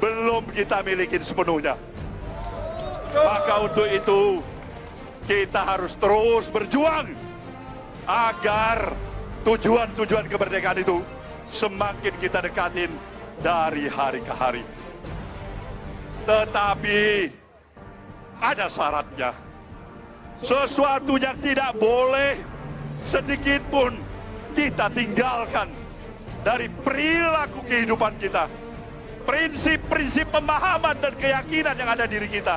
belum kita miliki sepenuhnya. Maka untuk itu kita harus terus berjuang agar tujuan-tujuan kemerdekaan itu semakin kita dekatin dari hari ke hari. Tetapi ada syaratnya. Sesuatu yang tidak boleh sedikit pun kita tinggalkan dari perilaku kehidupan kita. Prinsip-prinsip pemahaman dan keyakinan yang ada di diri kita.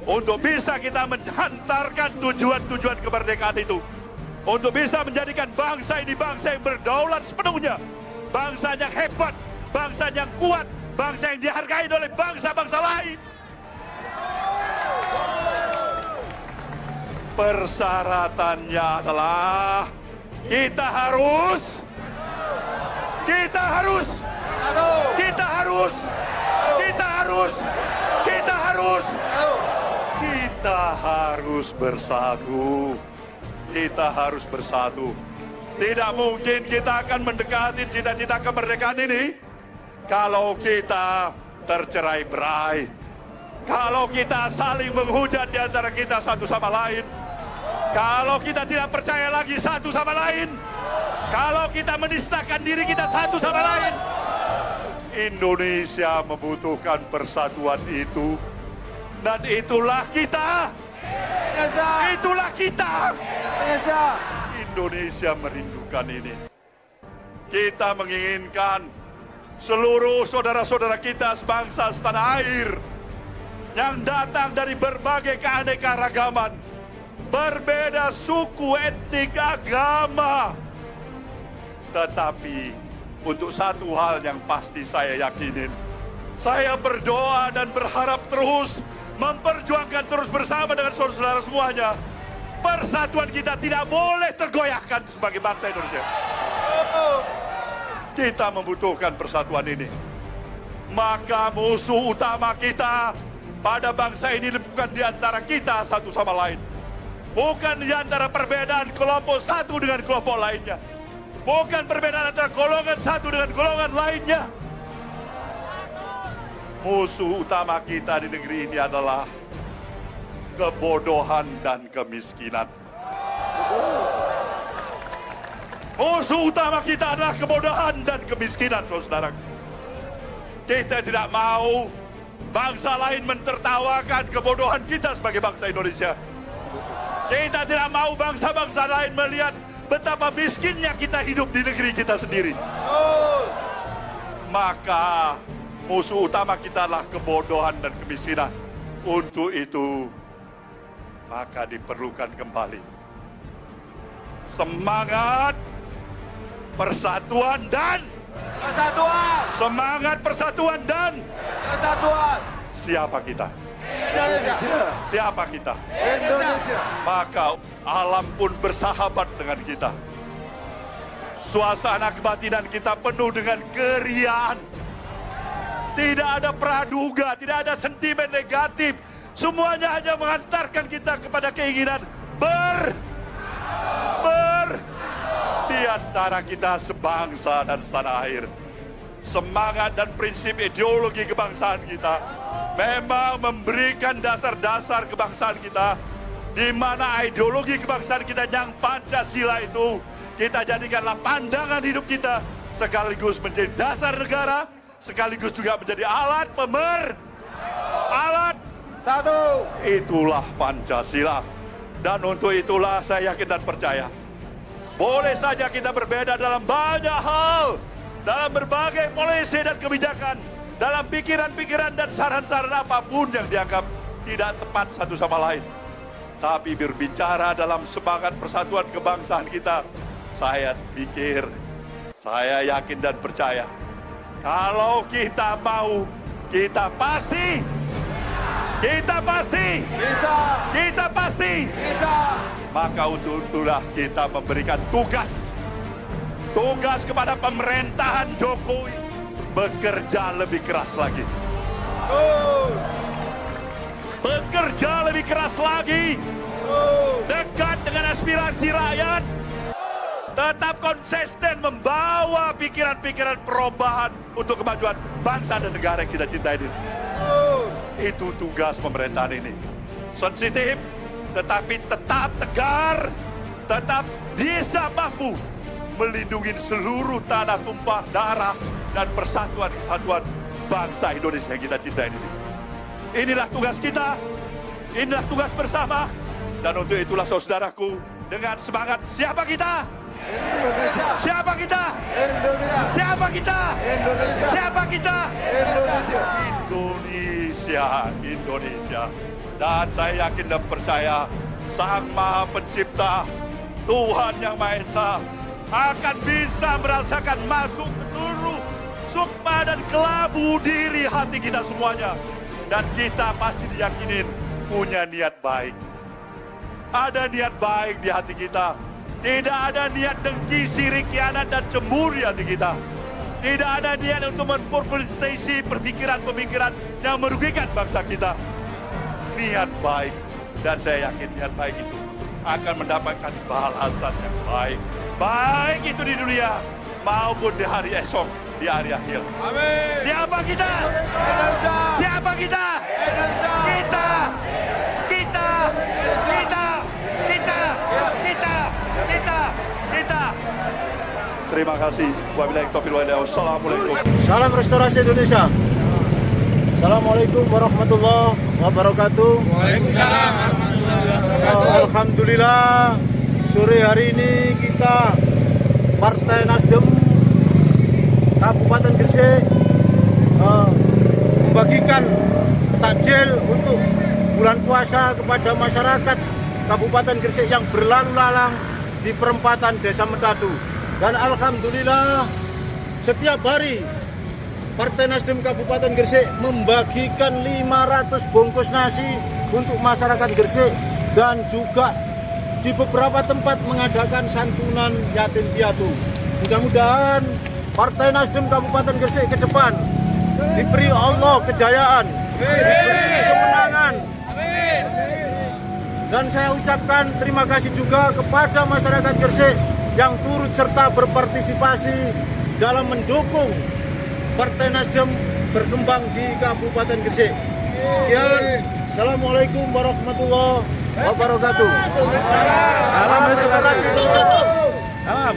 Untuk bisa kita menghantarkan tujuan-tujuan kemerdekaan itu. Untuk bisa menjadikan bangsa ini bangsa yang berdaulat sepenuhnya. Bangsa yang hebat, bangsa yang kuat, bangsa yang dihargai oleh bangsa-bangsa lain. Persyaratannya adalah kita harus bersatu. Kita harus bersatu. Tidak mungkin kita akan mendekati cita-cita kemerdekaan ini kalau kita tercerai-berai. Kalau kita saling menghujat di antara kita satu sama lain. Kalau kita tidak percaya lagi satu sama lain. Kalau kita menistakan diri kita satu sama lain. Indonesia membutuhkan persatuan itu. Dan itulah kita. Itulah kita. Indonesia merindukan ini. Kita menginginkan seluruh saudara-saudara kita sebangsa setanah air yang datang dari berbagai keanekaragaman, berbeda suku, etnik, agama. Tetapi untuk satu hal yang pasti saya yakinin, saya berdoa dan berharap terus memperjuangkan terus bersama dengan saudara-saudara semuanya. Persatuan kita tidak boleh tergoyahkan sebagai bangsa Indonesia. Kita membutuhkan persatuan ini. Maka musuh utama kita pada bangsa ini bukan di antara kita satu sama lain. Bukan di antara perbedaan kelompok satu dengan kelompok lainnya. Bukan perbedaan antara golongan satu dengan golongan lainnya. Musuh utama kita di negeri ini adalah kebodohan dan kemiskinan. Musuh utama kita adalah kebodohan dan kemiskinan, saudara. Kita tidak mau bangsa lain mentertawakan kebodohan kita sebagai bangsa Indonesia. Kita tidak mau bangsa-bangsa lain melihat betapa miskinnya kita hidup di negeri kita sendiri. Maka musuh utama kita adalah kebodohan dan kemiskinan. Untuk itu, maka diperlukan kembali semangat persatuan dan semangat persatuan dan siapa kita? Indonesia. Siapa kita? Indonesia. Maka alam pun bersahabat dengan kita. Suasana kebatinan kita penuh dengan keriaan. Tidak ada praduga, tidak ada sentimen negatif. Semuanya hanya mengantarkan kita kepada keinginan di antara kita sebangsa dan setanah air. Semangat dan prinsip ideologi kebangsaan kita memang memberikan dasar-dasar kebangsaan kita, di mana ideologi kebangsaan kita yang Pancasila itu kita jadikanlah pandangan hidup kita, sekaligus menjadi dasar negara, sekaligus juga menjadi alat alat satu. Itulah Pancasila. Dan untuk itulah saya yakin dan percaya, boleh saja kita berbeda dalam banyak hal, dalam berbagai polisi dan kebijakan, dalam pikiran-pikiran dan saran-saran apapun yang dianggap tidak tepat satu sama lain. Tapi berbicara dalam semangat persatuan kebangsaan kita, saya pikir, saya yakin dan percaya, kalau kita mau, kita pasti bisa. Maka untuk itulah kita memberikan tugas kepada pemerintahan Jokowi, bekerja lebih keras lagi. Bekerja lebih keras lagi. Dekat dengan aspirasi rakyat. tetap konsisten membawa pikiran-pikiran perubahan untuk kemajuan bangsa dan negara yang kita cintai ini. Itu tugas pemerintahan ini. Sensitif, tetapi tetap tegar, tetap bisa mampu melindungi seluruh tanah tumpah darah dan persatuan kesatuan bangsa Indonesia yang kita cintai ini. Inilah tugas kita, inilah tugas bersama, dan untuk itulah saudaraku, dengan semangat siapa kita? Indonesia. Siapa kita? Indonesia. Siapa kita? Indonesia. Siapa kita? Indonesia. Indonesia, Indonesia. Dan saya yakin dan percaya Sang Maha Pencipta, Tuhan Yang Maha Esa akan bisa merasakan masuk ke seluruh sukma dan kelabu diri hati kita semuanya. Dan kita pasti diyakinin punya niat baik. Ada niat baik di hati kita. Tidak ada niat dengki, sirik, khianat, dan cemburu di hati kita. Tidak ada niat untuk mempublikasi pemikiran-pemikiran yang merugikan bangsa kita. Niat baik, dan saya yakin niat baik itu akan mendapatkan balasan yang baik. Baik itu di dunia maupun di hari esok, di hari akhir. Amin. Siapa kita? Indonesia. Siapa kita? Indonesia. Kita, kita, kita, kita, kita, kita. Terima kasih. Wabillahi taufiq wal hidayah. Wassalamualaikum. Salam restorasi Indonesia. Assalamualaikum warahmatullahi wabarakatuh. Waalaikumsalam. Alhamdulillah, sore hari ini kita Partai Nasdem Kabupaten Gresik membagikan takjil untuk bulan puasa kepada masyarakat Kabupaten Gresik yang berlalu lalang di perempatan Desa Metadu. Dan alhamdulillah setiap hari Partai Nasdem Kabupaten Gresik membagikan 500 bungkus nasi untuk masyarakat Gresik, dan juga di beberapa tempat mengadakan santunan yatim piatu. Mudah-mudahan Partai Nasdem Kabupaten Gresik ke depan diberi Allah kejayaan, diberi kemenangan. Dan saya ucapkan terima kasih juga kepada masyarakat Gresik yang turut serta berpartisipasi dalam mendukung Partai Nasdem berkembang di Kabupaten Gresik. Sekian, Assalamualaikum warahmatullahi wabarakatuh. Salam restorasi. Salam.